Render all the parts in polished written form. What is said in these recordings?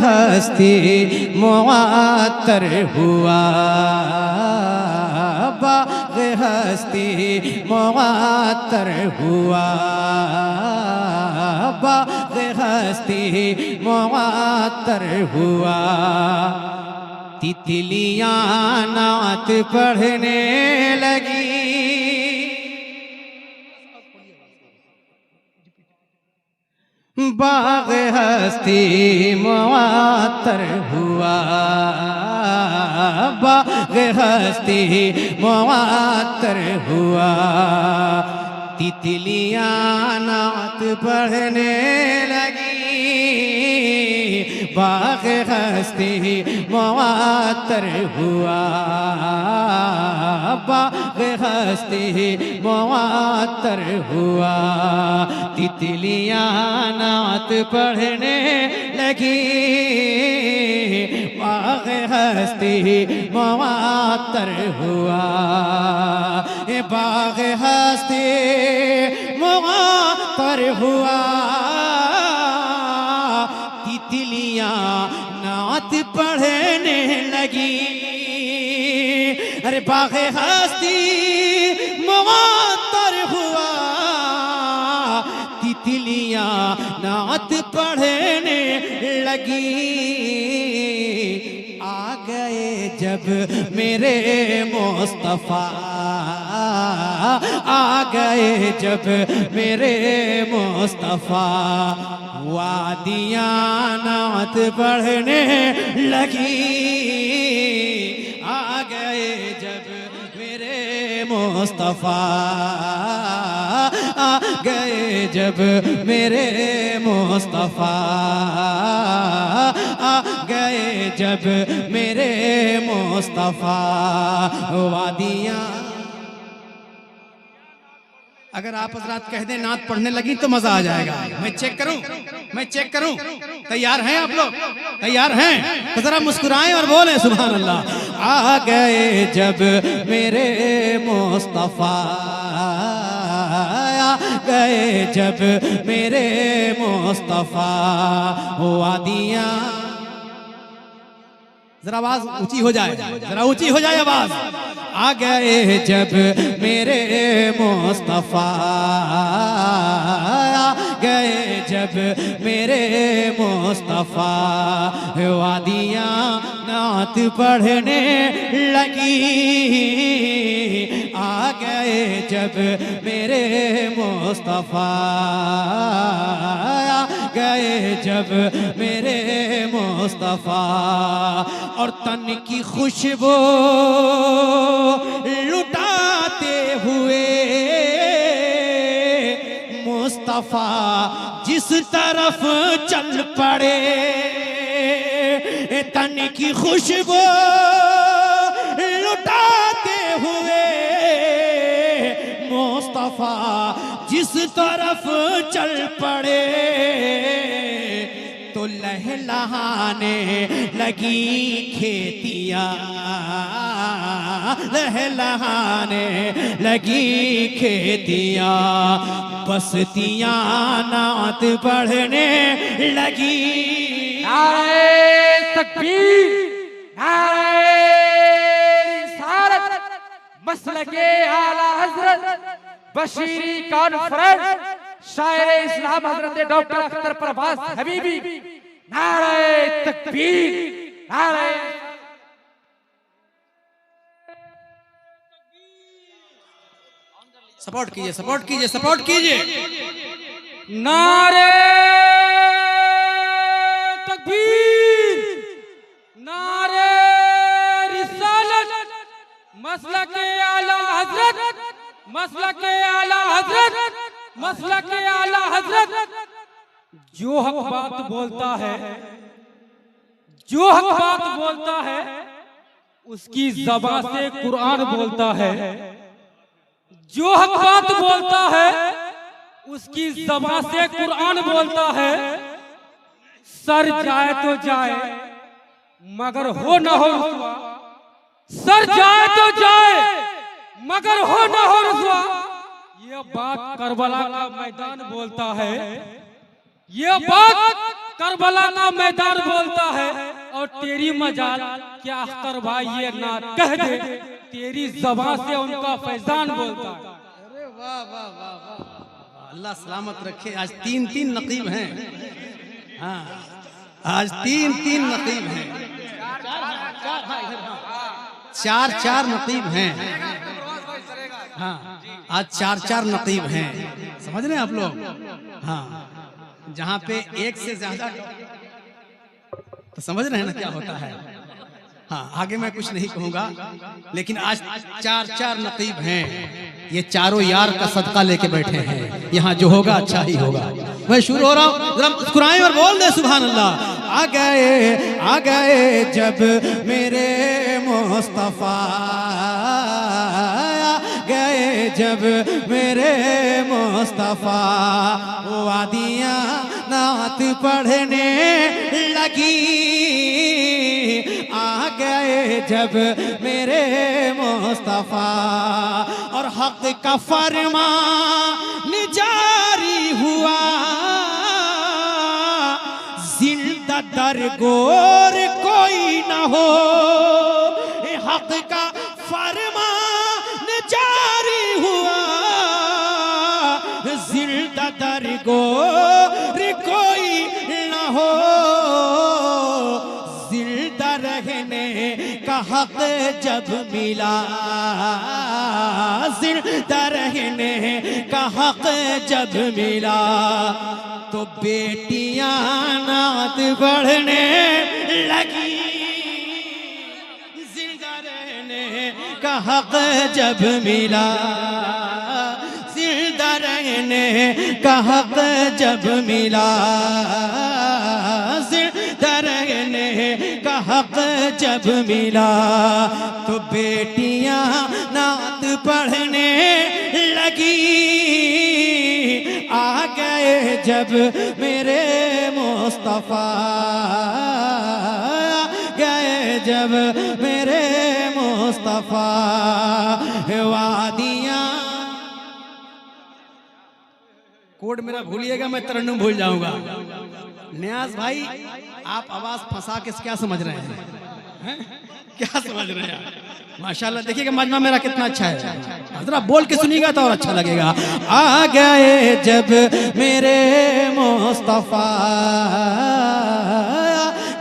हस्ती मुअत्तर हुआ, बाग़ हस्ती मुअत्तर हुआ, बाग़ हस्ती मुअत्तर हुआ। तितलियां नात पढ़ने लगी, बाग़ हस्ती मुअत्तर हुआ, बाग़ हस्ती मुअत्तर हुआ। तितलियां नात पढ़ने लगी, बाग़ हस्ती मुअत्तर हुआ, बाग़ हस्ती मुअत्तर हुआ। तितलियां नात पढ़ने लगी, बाग़ हस्ती मुअत्तर हुआ, बाग़ हस्ती मुअत्तर हुआ। तितलियां नात पढ़ने लगी, अरे बाग़ हस्ती मुअत्तर हुआ। तितलियां नात पढ़ने लगी, आ गए जब मेरे मुस्तफ़ा, आ गए जब मेरे मुस्तफ़ा। वादियां नात पढ़ने लगी, आ गए जब मेरे मुस्तफ़ा, आ गए जब मेरे मुस्तफ़ा, आ गए जब मेरे मुस्तफ़ा। वादियां, अगर आप हज़रात कह दें नात पढ़ने लगी तो मजा आ जाएगा। मैं चेक करूं, मैं चेक करूं। तैयार हैं आप लोग? तैयार हैं तो जरा मुस्कुराएं और बोलें सुभान अल्लाह। आ गए जब मेरे मुस्तफ़ा, आ गए जब मेरे मुस्तफ़ा। वादियां, जरा आवाज ऊंची हो जाए, जरा ऊंची हो जाए आवाज। आ गए जब मेरे मुस्तफ़ा, आ गए जब मेरे मुस्तफ़ा। वादियां नात पढ़ने लगी, आ गए जब मेरे मुस्तफ़ा, आ गए जब मेरे मुस्तफ़ा। और तन की खुशबू लुटाते हुए मुस्तफ़ा जिस तरफ चल पड़े, तन की खुशबू लुटाते हुए मुस्तफ़ा जिस तरफ चल पड़े, तो लहलहाने लगी खेतियां, लहलहाने लगी खेतियां। बस्तियां नात पढ़ने लगी। नारे तकबीर, नारे रिसालत, मसलके आला हज़रत बशीरी कॉन्फ्रेंस, शायर इस्लाम हज़रत डॉक्टर अख्तर परवाज़ हबीबी। नारे तकबीर, नारे सपोर्ट कीजिए, सपोर्ट कीजिए, सपोर्ट कीजिए। नारे तकबीर, नारे रिसालत, मसलके आला हज़रत, मसलके आला हज़रत, मसलके आला हज़रत। जो हक बात बोलता है, जो हक बात बोलता है, उसकी ज़बान से कुरान बोलता है। जो हक बात बोलता है, उसकी ज़बान से कुरान बोलता है। सर जाए तो जाए मगर हो न हो रुसवा, सर जाए तो जाए मगर हो न हो रुसवा। ये बात करबला का मैदान बोलता है, ये बात करबला का मैदान बोलता है और तेरी मजाल क्या अख्तर भाई ये नात कह दे, तेरी ज़बान से उनका फैजान बोलता है। अरे वाह वाह वाह वाह, अल्लाह सलामत रखे। आज तीन तीन नकीब हैं। हाँ, आज तीन तीन नकीब हैं, चार चार नकीब हैं। हाँ, आज चार चार नकीब हैं, समझ रहे हैं आप लोग। हाँ, जहाँ पे एक से ज्यादा तो समझ रहे हैं ना क्या होता है। हाँ, आगे मैं कुछ नहीं कहूंगा, लेकिन आज चार चार नकीब हैं। ये चारों यार का सदका लेके बैठे हैं। यहाँ जो होगा अच्छा ही होगा। मैं शुरू हो रहा हूँ, जरा मुस्कुराएं और बोल दे सुभान अल्लाह। आ गए जब मेरे मुस्तफा, गए जब मेरे मुस्तफा, वादियाँ नात पढ़ने लगी। आ गए जब मेरे मुस्तफा और हक का फरमान जारी हुआ। जिंदा दरगोर कोई न हो, हक का फरमान जारी हुआ। जिंदा दरगोर कोई न हो, जिंदा रहने का हक जब मिला। जिंदा रहने का हक जब मिला तो बेटियां नात पढ़ने लगी। जिंदा रहने का हक जब मिला, जिंदा रहने का हक जब मिला, जिंदा रहने का हक जब मिला तो बेटियां नात पढ़ने लगी। आ गए जब मेरे मुस्तफा, गए जब मेरे मुस्तफा, वादियाँ। कोड मेरा भूलिएगा, मैं तरन्नुम भूल जाऊंगा। नियाज भाई, आप आवाज फंसा के क्या समझ रहे हैं? क्या समझ रहे हैं? माशाल्लाह, देखिएगा मजमा मेरा कितना अच्छा है। जरा बोल के सुनिएगा तो और अच्छा लगेगा। आ गए जब मेरे मुस्तफा,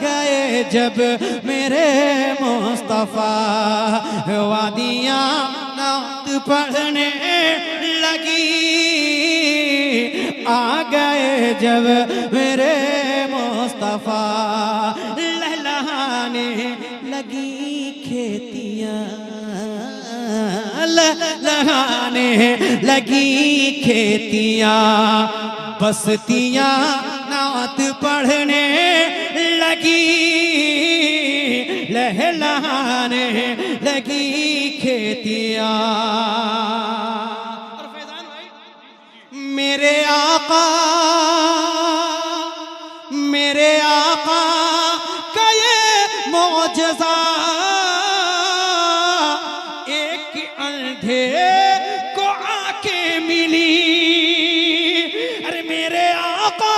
गए जब मेरे मुस्तफा, वादियाँ नात पढ़ने लगी। आ गए जब मेरे मुस्तफा, लहलहाने लगी खेतियाँ, लहलहाने लगी खेतियाँ। बस्तियाँ नात पढ़ने लगी, लहलहाने लगी खेतियाँ। मेरे आका, मेरे आका का ये मौजज़ा, एक अंधे को आंखें मिली। अरे मेरे आका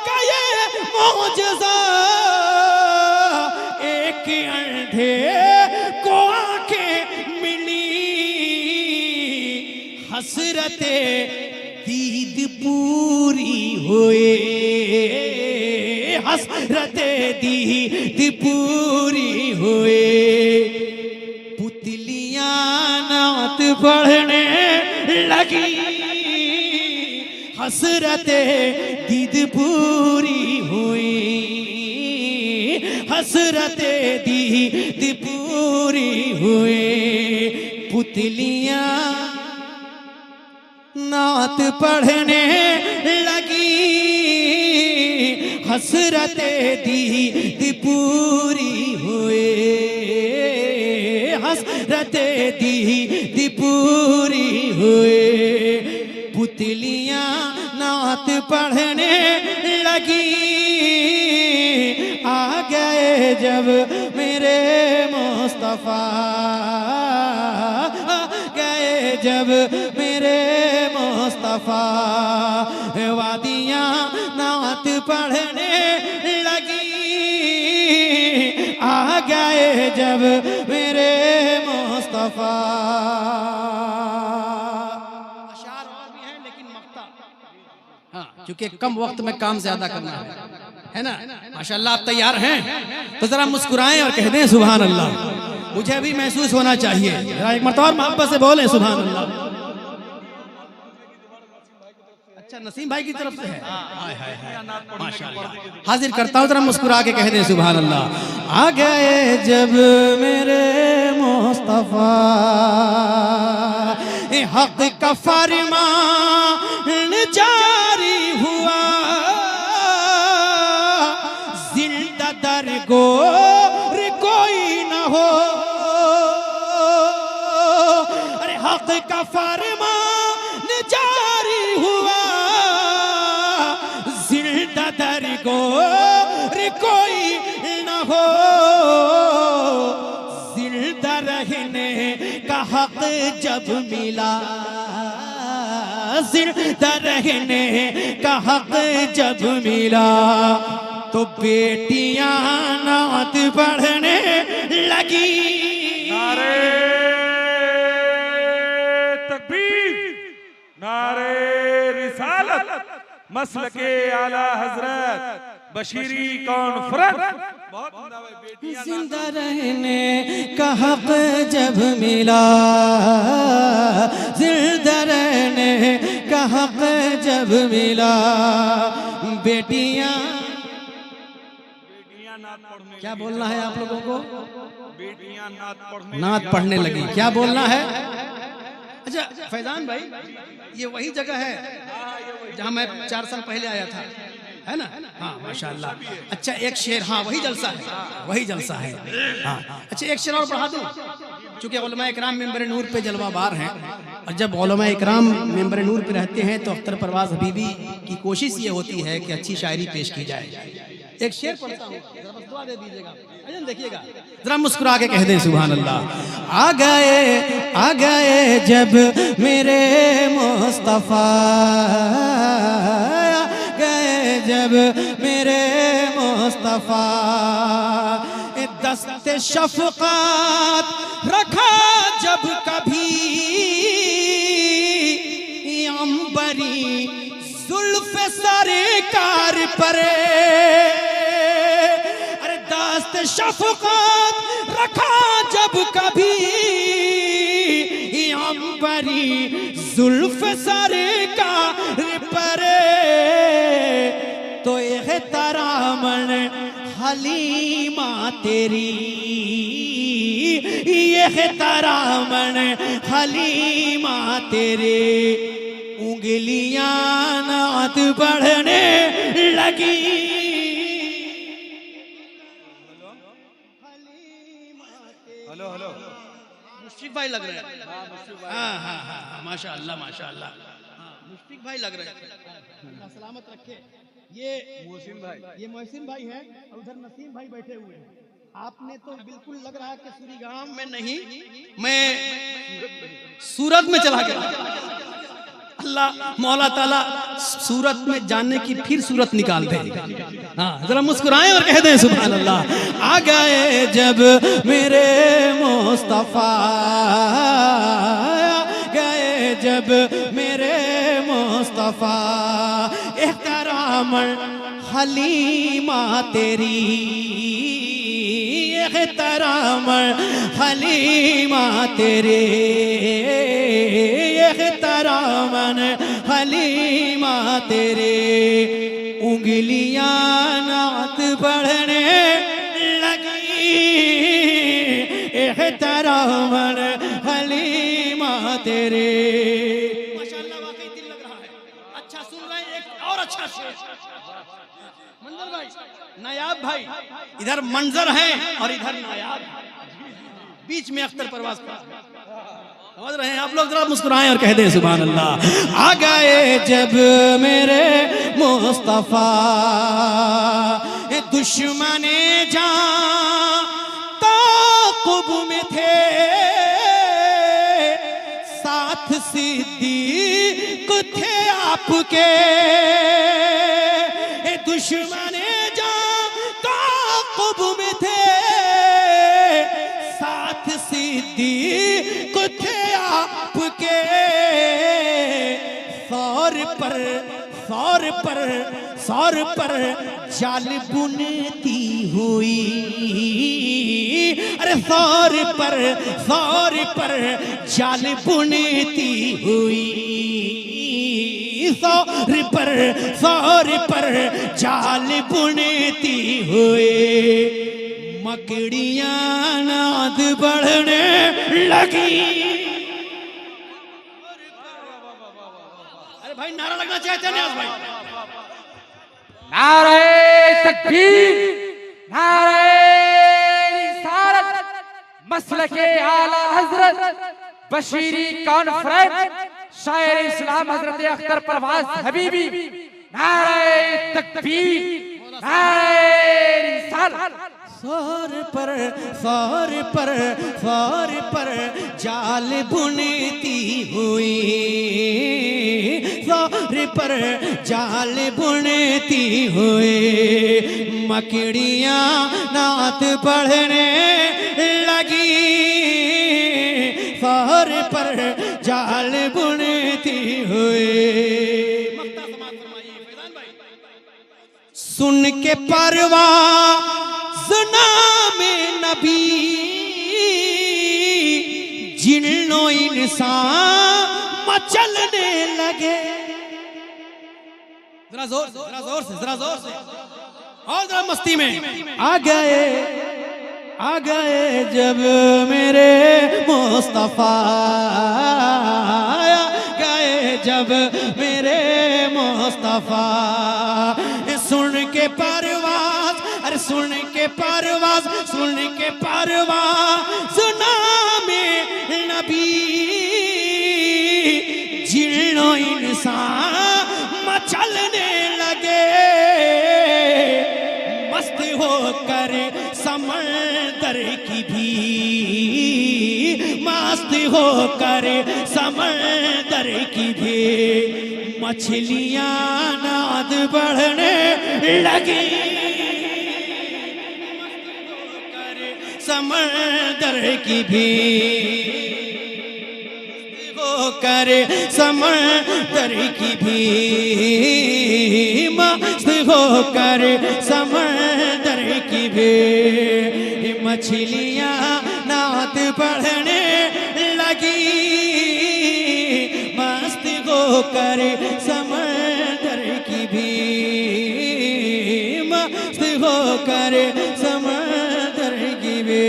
का ये मौजज़ा, एक अंधे को आंखें मिली। हसरते दीद पूरी हुए, हसरते दीद पूरी हुए। पुतलियाँ नात पढ़ने लगी, हसरते दीद पूरी हुई। हसरते दीद पूरी हुई। पुतलियाँ नात पढ़ने लगी, हसरते दीद पूरी हुए। हसरते दीद पूरी हुए। पुतलियाँ नात पढ़ने लगी। आ गए जब मेरे मुस्तफा, गए जब मेरे मुस्तफा। वादियाँ नात बढ़ने लगी, आ गए जब मेरे मुस्तफा। अशार और भी हैं लेकिन मक्ता, हाँ, क्योंकि कम वक्त में काम ज्यादा करना है ना। माशाल्लाह, आप तैयार हैं तो जरा मुस्कुराएं और कह दें सुभान अल्लाह। मुझे भी महसूस होना चाहिए, जरा एक मरतबा मोहब्बत से बोलें सुभान अल्लाह। अच्छा, नसीम भाई की तरफ से है, माशाल्लाह। हाजिर करता हूँ, जरा मुस्कुरा के कह दें सुभान अल्लाह। आ गए जब मेरे मुस्तफा, हक का फरमान जारी हुआ, जिंदा दरगोर कोई न हो। अरे हक का फरमान जारी हुआ, जिंदा दरगोर कोई न हो। जिंदा रहने का हक जब मिला, जिंदा रहने का हक जब मिला, तो बेटियां नात पढ़ने लगी। नारे तकबीर, नारे रिसालत, मसलके आला हजरत, बशीरी कॉन्फ्रेंस। जिंदा रहने का हक जब मिला, जिंदा रहने का हक जब मिला, बेटियां क्या बोलना है आप लोगों को? बेटियां नात पढ़ने लगी। क्या बोलना है? अच्छा फैजान भाई, ये वही जगह है जहां मैं 4 साल पहले आया था, है ना? हाँ माशाल्लाह। अच्छा एक शेर, हाँ वही जलसा है, वही जलसा है। हाँ अच्छा एक शेर और बढ़ा दूं, चूंकि उलमा इकराम मेंबर नूर पे जलवाबार हैं, और जब उलमा इकराम मेंबर नूर पे रहते हैं तो अख्तर परवाज हबीबी की कोशिश ये होती है कि अच्छी शायरी पेश की जाए। एक शेर पढ़ता हूँ, दुआ दे दीजिएगा, देखिएगा, जरा मुस्कुरा के कह दें सुभान अल्लाह। आ गए जब मेरे मुस्तफा, आ गए जब मेरे मुस्तफा, दस्ते शफ़क़त रखा जब कभी अंबरी जुल्फ़ सरकार पर, अरे दस्ते शफ़क़त रखा जब कभी अंबरी जुल्फ़ सरकार पर, तो एहतरामन हलीमा तेरी, एहतरामन हलीमा तेरे, उंगलियां नात बढ़ने लगी। हेलो हेलो, मुश्फिक भाई लग रहे हैं। हाँ हाँ हाँ माशाअल्लाह माशाअल्लाह, मुश्फिक भाई लग रहे हैं। अल्लाह सलामत रखे। ये मोहसिन भाई हैं और उधर नसीम भाई बैठे हुए हैं। आपने तो बिल्कुल लग रहा है कि सूरीगाम में नहीं, मैं सूरत में चला गया। अल्लाह मौला ताला सूरत में जाने की फिर सूरत निकाल दे। हाँ जरा मुस्कुराएं और कह दें सुभान अल्लाह। आ गए जब मेरे मुस्तफा, गए जब मेरे मुस्तफा, एहतरामन हलीमा तेरी, एहतरामन हलीमा तेरे, एहतरामन हलीमा तेरे, उंगलियां नात बढ़ने लगी, एहतरामन हलीमा तेरे। माशाअल्लाह वाकई दिल लग रहा है। अच्छा सुन रहे हैं, एक और अच्छा शेर। मंजर भाई, नायाब भाई, इधर मंजर है और इधर नायाब, बीच में अख्तर परवाज का, समझ रहे हैं आप लोग? जरा मुस्कुराएं और कह दें सुभान अल्लाह। आ गए जब मेरे मुस्तफा, दुश्मने जान ताक़ुब में थे, साथ सिद्दीक़ थे आपके, दुश्मन याकूब में थे, साथ सिद्दीक थे आपके, सौर पर जाल बुनती हुई, अरे सौर पर जाल बुनती हुई, सौर पर जाल बुनती हुई, मकड़ियां नाद बढ़ने लगी। अरे भाई नारा लगना चाहते हैं भाई। नारे तकबीर, नारे रिसालत, मसलके आला हजरत बशीरी कॉन्फ्रेंस, शायर इस्लाम हजरत अख्तर परवाज हबीबी, नारे तकबीर, नारे रिसालत। सौर पर जाल बुनती हुई, सौर पर जाल बुनती हुई, मकड़ियां नात पढ़ने लगी, सौर पर जाल बुनती हुई। सुन के परवाज़ नामे नबी, जिन्नो इंसान मचलने लगे। जरा जोर से और जरा मस्ती में। आ गए जब मेरे मुस्तफा, आ गए जब मेरे मुस्तफा, सुन के परवाज़, अरे सुन के परवाज़ नामे नबी, जिन्नो इंसान मचलने लगे, मस्त होकर समंदर की भी, मस्त होकर समंदर की भी, मछलियां नाद बढ़ने लगी, समंदर की भी, होकर समंदर की भी, मस्त होकर समंदर की भी, मछलियां नाद बढ़ने लगी, मस्त होकर समंदर की भी, मस्त होकर समंदर की भी,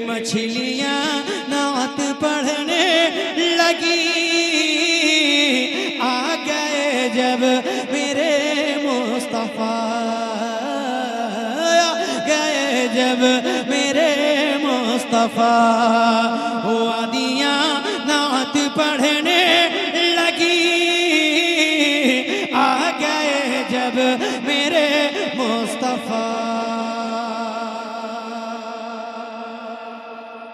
मछलियां नात पढ़ने लगी। आ गए जब मेरे मुस्तफा, आ गए जब मेरे मुस्तफा, वादियां नात पढ़ने